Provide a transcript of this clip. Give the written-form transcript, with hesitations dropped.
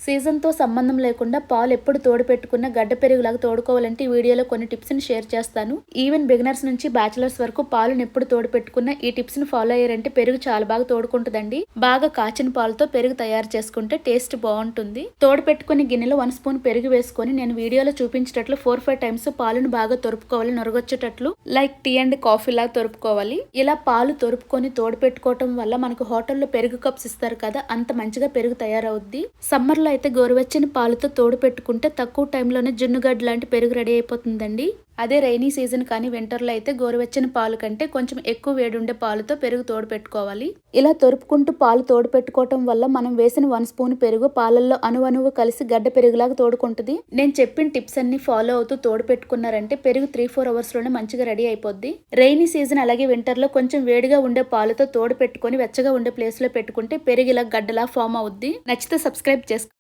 సీజన్తో సంబంధం లేకుండా పాలు ఎప్పుడు తోడు పెట్టుకున్న గడ్డ పెరుగులాగా తోడుకోవాలంటే ఈ వీడియోలో కొన్ని టిప్స్ని షేర్ చేస్తాను. ఈవెన్ బిగినర్స్ నుంచి బ్యాచిలర్స్ వరకు పాలను ఎప్పుడు తోడు పెట్టుకున్న ఈ టిప్స్ని ఫాలో అయ్యారంటే పెరుగు చాలా బాగా తోడుకుంటుందండి. బాగా కాచిన పాలతో పెరుగు తయారు చేసుకుంటే టేస్ట్ బాగుంటుంది. తోడు పెట్టుకుని గిన్నెలో 1 స్పూన్ పెరుగు వేసుకొని నేను వీడియోలో చూపించేటట్లు 4-5 టైమ్స్ పాలను బాగా తొరుపుకోవాలి. నొరగొచ్చేటట్లు లైక్ టీ అండ్ కాఫీ లాగా తొరుపుకోవాలి. ఇలా పాలు తొరుపుకొని తోడు పెట్టుకోవటం వల్ల మనకు హోటల్లో పెరుగు కప్స్ ఇస్తారు కదా, అంత మంచిగా పెరుగు తయారవుద్ది. సమ్మర్ లో అయితే గోరువెచ్చని పాలతో తోడు పెట్టుకుంటే తక్కువ టైంలోనే జున్నుగడ్డ లాంటి పెరుగు రెడీ అయిపోతుందండి. అదే రైనీ సీజన్ కానీ వింటర్లో అయితే గోరువెచ్చని పాలు కంటే కొంచెం ఎక్కువ వేడుండే పాలతో పెరుగు తోడు పెట్టుకోవాలి. ఇలా తొరుపుకుంటూ పాలు తోడు పెట్టుకోవటం వల్ల మనం వేసిన 1 స్పూన్ పెరుగు పాలల్లో అణువణువు కలిసి గడ్డ పెరుగులాగా తోడుకుంటుంది. నేను చెప్పిన టిప్స్ అన్ని ఫాలో అవుతూ తోడు పెట్టుకున్నారంటే పెరుగు 3-4 అవర్స్ లోనే మంచిగా రెడీ అయిపోద్ది. రైనీ సీజన్ అలాగే వింటర్లో కొంచెం వేడిగా ఉండే పాలతో తోడు పెట్టుకొని వెచ్చగా ఉండే ప్లేస్ లో పెట్టుకుంటే పెరుగు ఇలా గడ్డలా ఫామ్ అవుద్ది. నచ్చితే సబ్స్క్రైబ్ చేసుకోండి.